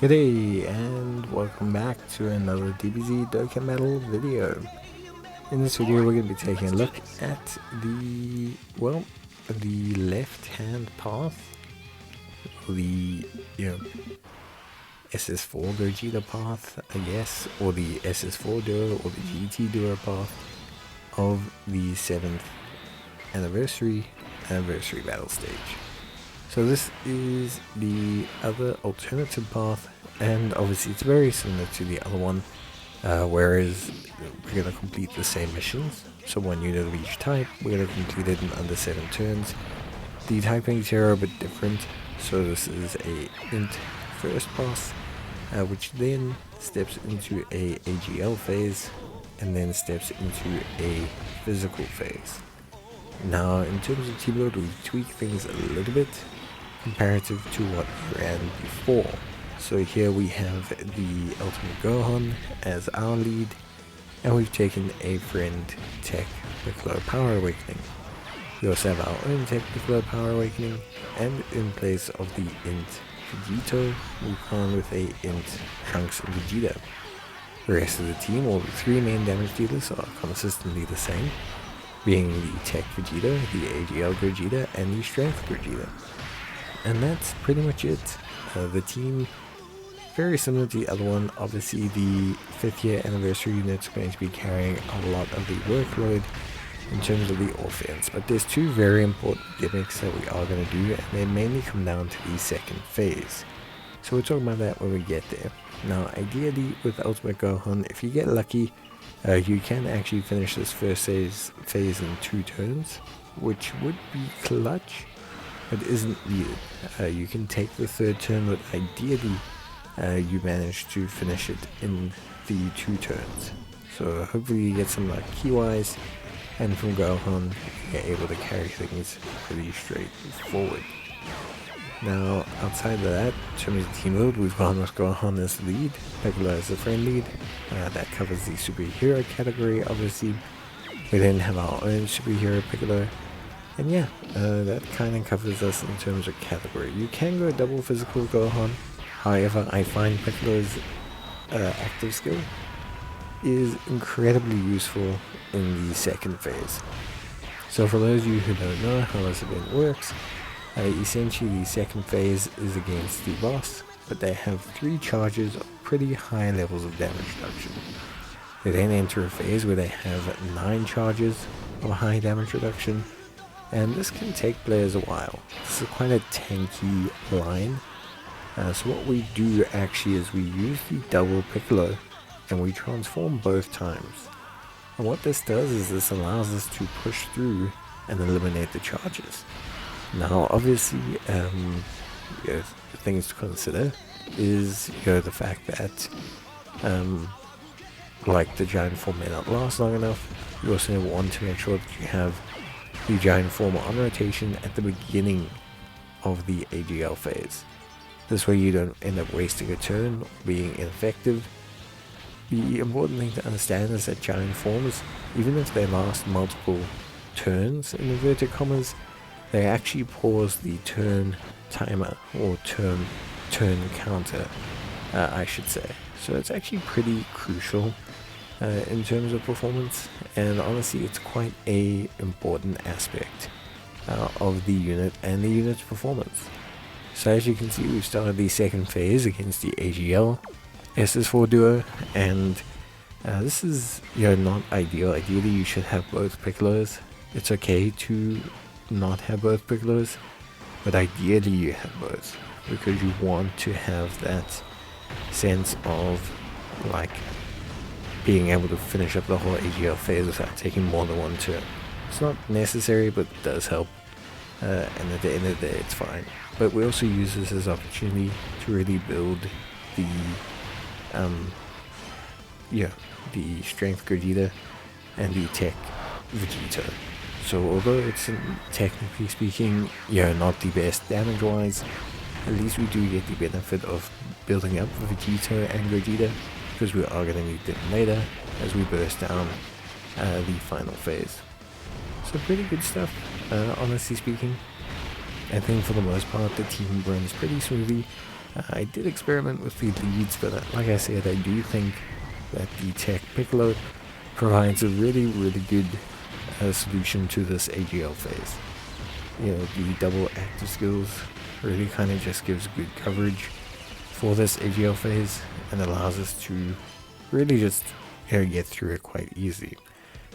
G'day and welcome back to another Dbz Dokkan Metal video. In this video we're going to be taking a look at the left hand path, the SS4 Vegeta path I guess, or the SS4 Duo or the GT Duo path of the 7th anniversary battle stage. So this is the other alternative path, and obviously it's very similar to the other one, whereas we're going to complete the same missions. So 1 unit of each type, we're going to complete it in under 7 turns. The typings here are a bit different, so this is a int first pass, which then steps into a AGL phase, and then steps into a physical phase. Now in terms of team load, we tweak things a little bit comparative to what we ran before. So here we have the Ultimate Gohan as our lead, and we've taken a friend Tech Piccolo Power Awakening. We also have our own Tech Piccolo Power Awakening, and in place of the int Vegeta, we've gone with a int Trunks Vegeta. The rest of the team, all the 3 main damage dealers, are consistently the same, being the Tech Vegeta, the AGL Vegeta, and the Strength Vegeta. And that's pretty much it. The team, very similar to the other one. Obviously the 5th year anniversary unit's going to be carrying a lot of the workload in terms of the offense, but there's 2 very important gimmicks that we are going to do, and they mainly come down to the second phase. So we'll talk about that when we get there. Now ideally with Ultimate Gohan, if you get lucky, you can actually finish this first phase in 2 turns, which would be clutch, but isn't needed. You can take the 3rd turn, but ideally you manage to finish it in the 2 turns. So hopefully you get some luck key-wise, and from Gohan you're able to carry things pretty straightforward. Now outside of that, in terms of team load, we've gone with Gohan as the lead, Piccolo as the friend lead. That covers the superhero category obviously. We then have our own superhero Piccolo. And yeah, that kind of covers us in terms of category. You can go double physical Gohan, however I find Piccolo's active skill is incredibly useful in the 2nd phase. So for those of you who don't know how this event works, essentially the 2nd phase is against the boss, but they have 3 charges of pretty high levels of damage reduction. They then enter a phase where they have 9 charges of high damage reduction, and this can take players a while. This is quite a tanky line. So what we do actually is we use the double Piccolo, and we transform both times. And what this does is this allows us to push through and eliminate the charges. Now obviously the things to consider is the fact that like the giant form may not last long enough. You also want to make sure that you have the giant form on rotation at the beginning of the AGL phase. This way you don't end up wasting a turn or being ineffective. The important thing to understand is that giant forms, even if they last multiple turns in inverted commas, they actually pause the turn timer, or turn counter I should say. So it's actually pretty crucial in terms of performance, and honestly it's quite a important aspect of the unit and the unit's performance. So as you can see, we've started the 2nd phase against the AGL SS4 Duo, and this is not ideal. Ideally you should have both Piccolos. It's okay to not have both Piccolos, but ideally you have both, because you want to have that sense of like being able to finish up the whole AGL phase without taking more than 1 turn. It's not necessary, but it does help, and at the end of the day it's fine. But we also use this as an opportunity to really build the the Strength Vegeta and the Tech Vegeta. So although it's technically speaking not the best damage wise, at least we do get the benefit of building up Vegeta and Vegeta, because we are going to need them later as we burst down the final phase. So pretty good stuff, honestly speaking. I think for the most part the team runs pretty smoothly. I did experiment with the leads, but like I said, I do think that the Tech Piccolo provides a really good solution to this AGL phase. You know, the double active skills really kind of just gives good coverage for this AGL phase and allows us to really just get through it quite easily,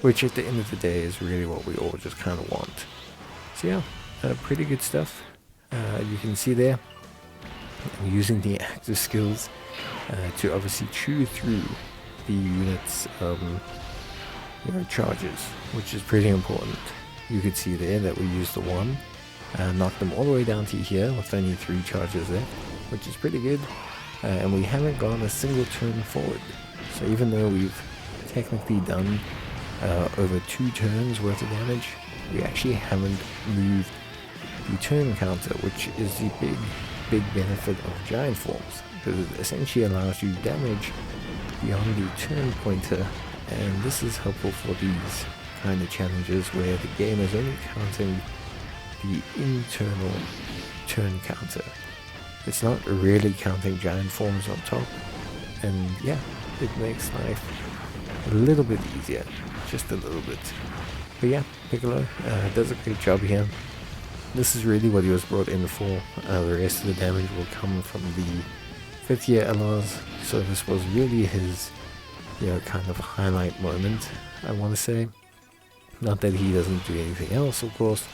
which at the end of the day is really what we all just kind of want. So yeah, pretty good stuff. You can see there, I'm using the active skills to obviously chew through the unit's charges, which is pretty important. You could see there that we used the one, knocked them all the way down to here with only 3 charges there, which is pretty good. And we haven't gone a single turn forward. So even though we've technically done over 2 turns worth of damage, we actually haven't moved the turn counter, which is the big benefit of giant forms, because it essentially allows you damage beyond the turn pointer, and this is helpful for these kind of challenges where the game is only counting the internal turn counter. It's not really counting giant forms on top, and yeah, it makes life a little bit easier, just a little bit. But yeah, Piccolo does a great job here. This is really what he was brought in for. The rest of the damage will come from the 5th year LRs, so this was really his kind of highlight moment, I want to say. Not that he doesn't do anything else, of course,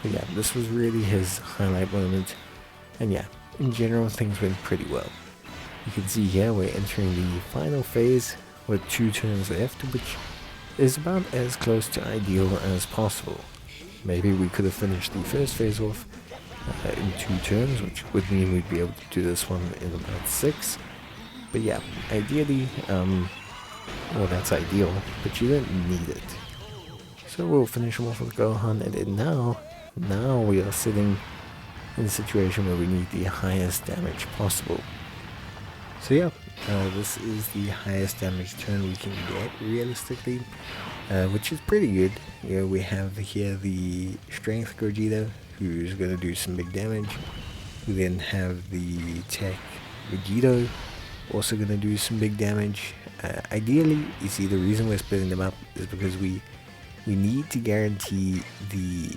but yeah, this was really his highlight moment. And yeah, in general, things went pretty well. You can see here we're entering the final phase with 2 turns left, which is about as close to ideal as possible. Maybe we could have finished the first phase off in 2 turns, which would mean we'd be able to do this one in about 6. But yeah, ideally, well, that's ideal, but you don't need it. So we'll finish him off with Gohan, and then now we are sitting in a situation where we need the highest damage possible. So yeah, this is the highest damage turn we can get realistically, which is pretty good. We have here the Strength Gogeta, who's going to do some big damage. We then have the Tech Vegeta, also going to do some big damage. Ideally, you see, the reason we're splitting them up is because we need to guarantee the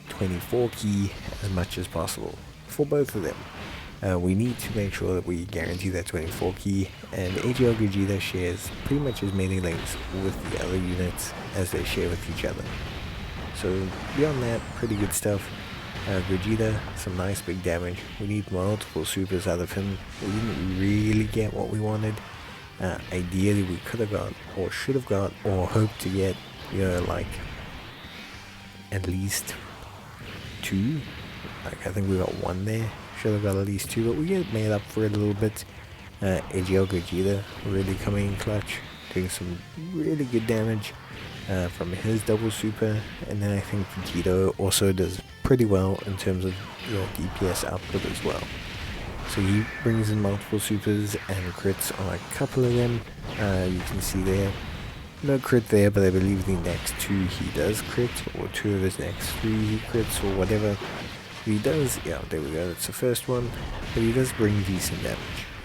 24 key as much as possible for both of them. We need to make sure that we guarantee that 24 key, and AGL Vegeta shares pretty much as many links with the other units as they share with each other. So beyond that, pretty good stuff. Vegeta, some nice big damage. We need multiple supers out of him. We didn't really get what we wanted. Ideally we could have got, or should have got, or hoped to get, like at least 2. Like, I think we got 1 there. Should have got at least 2, but we get made up for it a little bit. AGL Vegeta really coming in clutch, doing some really good damage from his double super, and then I think Vegeta also does pretty well in terms of DPS output as well. So he brings in multiple supers and crits on a couple of them. You can see there, no crit there, but I believe the next 2 he does crit, or 2 of his next 3 he crits, or whatever. He does, yeah, there we go, that's the first one, but he does bring decent damage.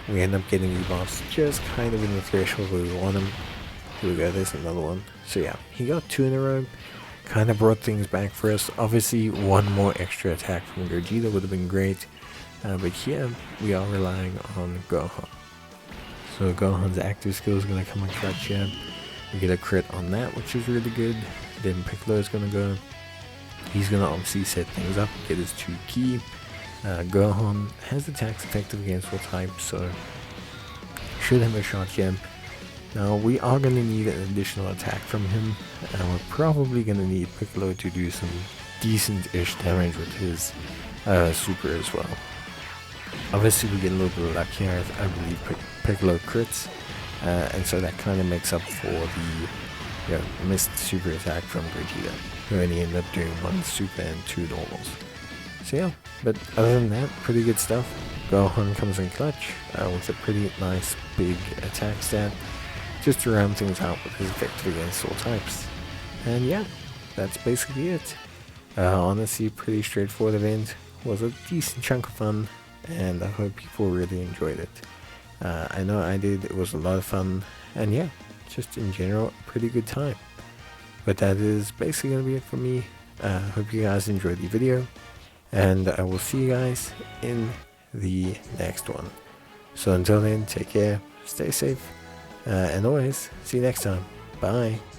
We end up getting the boss just kind of in the threshold where we want him. Here we go, there's another one. So yeah, he got 2 in a row, kind of brought things back for us. Obviously, 1 more extra attack from Vegeta would have been great, but here we are relying on Gohan. So Gohan's active skill is going to come in clutch here. We get a crit on that, which is really good. Then Piccolo is going to go. He's going to obviously set things up, get his 2 key. Gohan has attacks effective against all types, so should have a shot here. Now we are going to need an additional attack from him, and we're probably going to need Piccolo to do some decent-ish damage with his super as well. Obviously we get a little bit of luck here. I believe Piccolo crits, and so that kind of makes up for the missed super attack from Vegeta, who only ended up doing 1 super and 2 normals. So yeah, but other than that, pretty good stuff. Gohan comes in clutch with a pretty nice big attack stat, just to round things out with his effective against all types. And yeah, that's basically it. Honestly, pretty straightforward event. Was a decent chunk of fun. and I hope people really enjoyed it. I know I did. It was a lot of fun, and yeah, just in general, a pretty good time. But that is basically going to be it for me. Hope you guys enjoyed the video, and I will see you guys in the next one. So until then, take care, stay safe, and always see you next time. Bye.